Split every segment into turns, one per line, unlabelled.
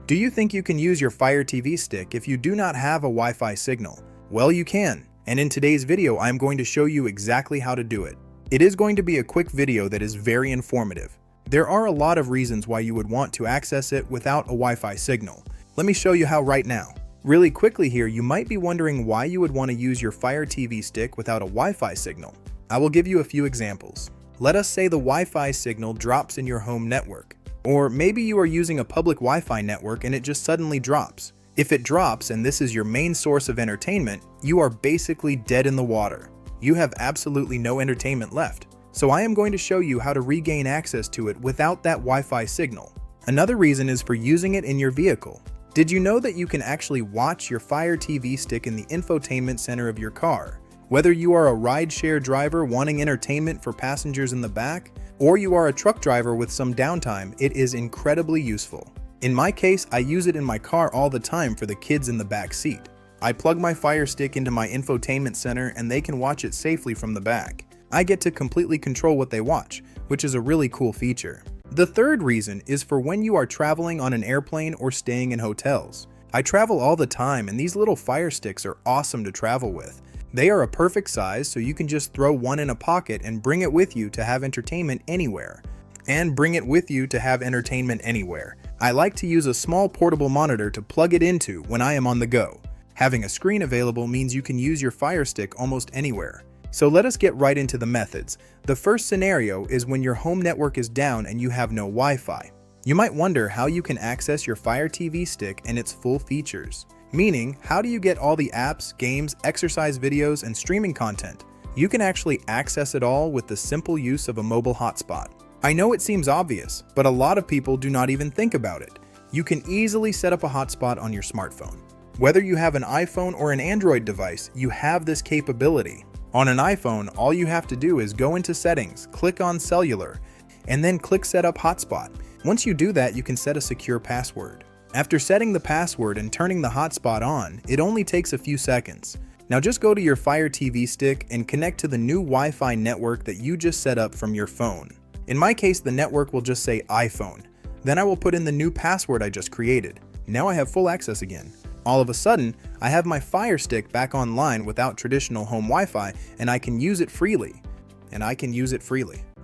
Do you think you can use your Fire TV stick if you do not have a Wi-Fi signal? Well, you can, and in today's video I'm going to show you exactly how to do it. It is going to be a quick video that is very informative. There are a lot of reasons why you would want to access it without a Wi-Fi signal. Let me show you how right now. Really quickly here, you might be wondering why you would want to use your Fire TV stick without a Wi-Fi signal. I will give you a few examples. Let us say the Wi-Fi signal drops in your home network. Or maybe you are using a public Wi-Fi network and it just suddenly drops. If it drops and this is your main source of entertainment, you are basically dead in the water. You have absolutely no entertainment left. So I am going to show you how to regain access to it without that Wi-Fi signal. Another reason is for using it in your vehicle. Did you know that you can actually watch your Fire TV stick in the infotainment center of your car? Whether you are a rideshare driver wanting entertainment for passengers in the back, or you are a truck driver with some downtime, it is incredibly useful. In my case, I use it in my car all the time for the kids in the back seat. I plug my Fire Stick into my infotainment center and they can watch it safely from the back. I get to completely control what they watch, which is a really cool feature. The third reason is for when you are traveling on an airplane or staying in hotels. I travel all the time and these little Fire Sticks are awesome to travel with. They are a perfect size, so you can just throw one in a pocket and bring it with you to have entertainment anywhere. I like to use a small portable monitor to plug it into when I am on the go. Having a screen available means you can use your Fire Stick almost anywhere. So let us get right into the methods. The first scenario is when your home network is down and you have no Wi-Fi. You might wonder how you can access your Fire TV stick and its full features. Meaning, how do you get all the apps, games, exercise videos, and streaming content? You can actually access it all with the simple use of a mobile hotspot. I know it seems obvious, but a lot of people do not even think about it. You can easily set up a hotspot on your smartphone. Whether you have an iPhone or an Android device, you have this capability. On an iPhone, all you have to do is go into Settings, click on Cellular, and then click Set Up Hotspot. Once you do that, you can set a secure password. After setting the password and turning the hotspot on, it only takes a few seconds. Now just go to your Fire TV stick and connect to the new Wi-Fi network that you just set up from your phone. In my case, the network will just say iPhone. Then I will put in the new password I just created. Now I have full access again. All of a sudden, I have my Fire Stick back online without traditional home Wi-Fi, and I can use it freely.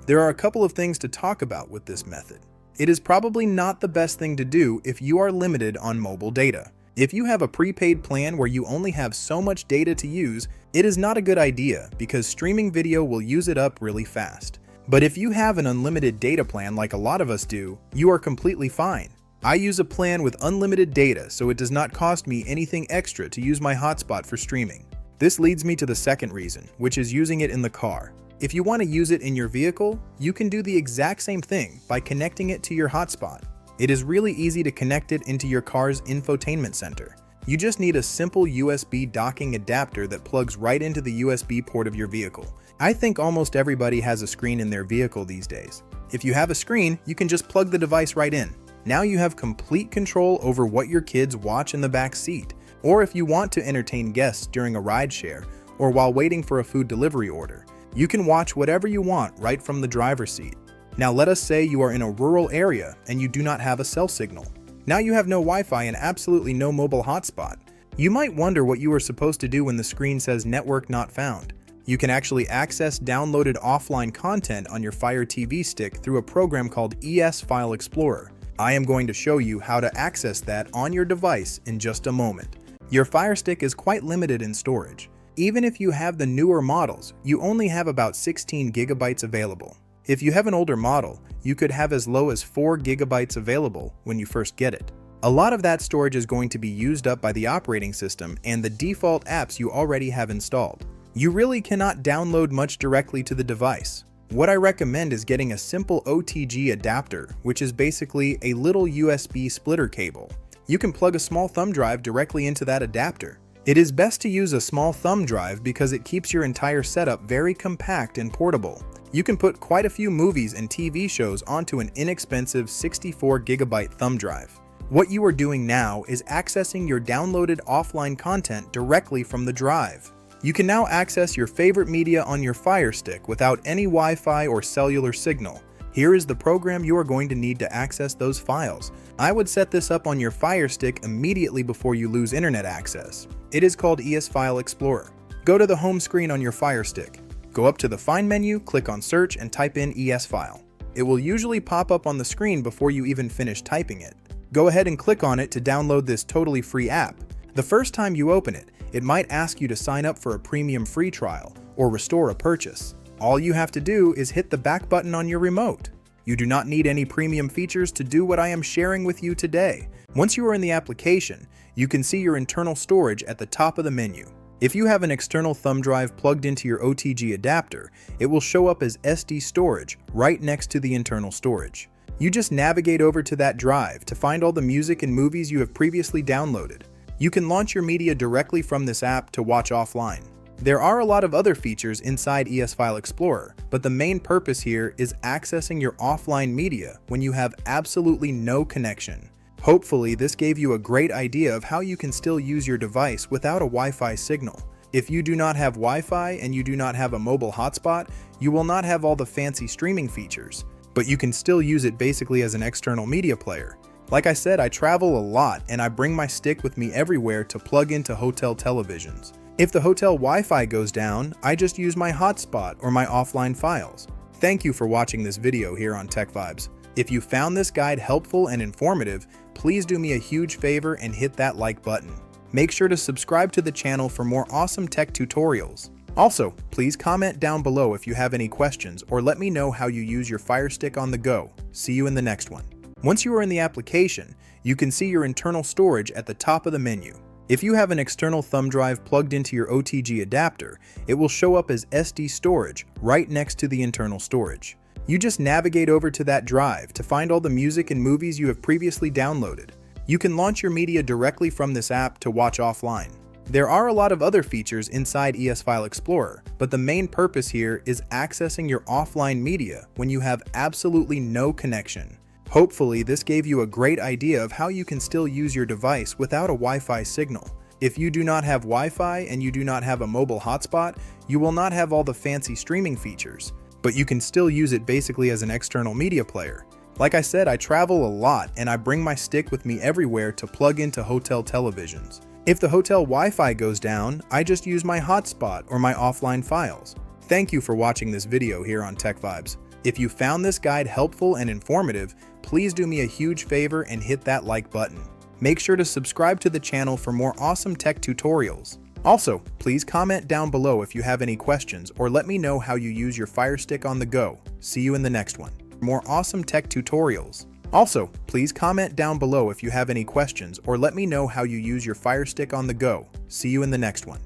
There are a couple of things to talk about with this method. It is probably not the best thing to do if you are limited on mobile data. If you have a prepaid plan where you only have so much data to use, it is not a good idea because streaming video will use it up really fast. But if you have an unlimited data plan like a lot of us do, you are completely fine. I use a plan with unlimited data, so it does not cost me anything extra to use my hotspot for streaming. This leads me to the second reason, which is using it in the car. If you want to use it in your vehicle, you can do the exact same thing by connecting it to your hotspot. It is really easy to connect it into your car's infotainment center. You just need a simple USB docking adapter that plugs right into the USB port of your vehicle. I think almost everybody has a screen in their vehicle these days. If you have a screen, you can just plug the device right in. Now you have complete control over what your kids watch in the back seat, or if you want to entertain guests during a rideshare or while waiting for a food delivery order. You can watch whatever you want right from the driver's seat. Now let us say you are in a rural area and you do not have a cell signal. Now you have no Wi-Fi and absolutely no mobile hotspot. You might wonder what you are supposed to do when the screen says network not found. You can actually access downloaded offline content on your Fire TV stick through a program called ES File Explorer. I am going to show you how to access that on your device in just a moment. Your Fire Stick is quite limited in storage. Even if you have the newer models, you only have about 16 gigabytes available. If you have an older model, you could have as low as 4 gigabytes available when you first get it. A lot of that storage is going to be used up by the operating system and the default apps you already have installed. You really cannot download much directly to the device. What I recommend is getting a simple OTG adapter, which is basically a little USB splitter cable. You can plug a small thumb drive directly into that adapter. It is best to use a small thumb drive because it keeps your entire setup very compact and portable. You can put quite a few movies and TV shows onto an inexpensive 64 gigabyte thumb drive. What you are doing now is accessing your downloaded offline content directly from the drive. You can now access your favorite media on your Fire Stick without any Wi-Fi or cellular signal. Here is the program you are going to need to access those files. I would set this up on your Firestick immediately before you lose internet access. It is called ES File Explorer. Go to the home screen on your Firestick. Go up to the Find menu, click on Search, and type in ES File. It will usually pop up on the screen before you even finish typing it. Go ahead and click on it to download this totally free app. The first time you open it, it might ask you to sign up for a premium free trial or restore a purchase. All you have to do is hit the back button on your remote. You do not need any premium features to do what I am sharing with you today. Once you are in the application, you can see your internal storage at the top of the menu. If you have an external thumb drive plugged into your OTG adapter, it will show up as SD storage right next to the internal storage. You just navigate over to that drive to find all the music and movies you have previously downloaded. You can launch your media directly from this app to watch offline. There are a lot of other features inside ES File Explorer, but the main purpose here is accessing your offline media when you have absolutely no connection. Hopefully, this gave you a great idea of how you can still use your device without a Wi-Fi signal. If you do not have Wi-Fi and you do not have a mobile hotspot, you will not have all the fancy streaming features, but you can still use it basically as an external media player. Like I said, I travel a lot and I bring my stick with me everywhere to plug into hotel televisions. If the hotel Wi-Fi goes down, I just use my hotspot or my offline files. Thank you for watching this video here on Tech Vibes. If you found this guide helpful and informative, please do me a huge favor and hit that like button. Make sure to subscribe to the channel for more awesome tech tutorials. Also, please comment down below if you have any questions or let me know how you use your Firestick on the go. See you in the next one. Once you are in the application, you can see your internal storage at the top of the menu. If you have an external thumb drive plugged into your OTG adapter, it will show up as SD storage right next to the internal storage. You just navigate over to that drive to find all the music and movies you have previously downloaded. You can launch your media directly from this app to watch offline. There are a lot of other features inside ES File Explorer, but the main purpose here is accessing your offline media when you have absolutely no connection. Hopefully, this gave you a great idea of how you can still use your device without a Wi-Fi signal. If you do not have Wi-Fi and you do not have a mobile hotspot, you will not have all the fancy streaming features, but you can still use it basically as an external media player. Like I said, I travel a lot and I bring my stick with me everywhere to plug into hotel televisions. If the hotel Wi-Fi goes down, I just use my hotspot or my offline files. Thank you for watching this video here on Tech Vibes. If you found this guide helpful and informative, please do me a huge favor and hit that like button. Make sure to subscribe to the channel for more awesome tech tutorials. Also, please comment down below if you have any questions or let me know how you use your Firestick on the go. See you in the next one. More awesome tech tutorials. Also, please comment down below if you have any questions or let me know how you use your Firestick on the go. See you in the next one.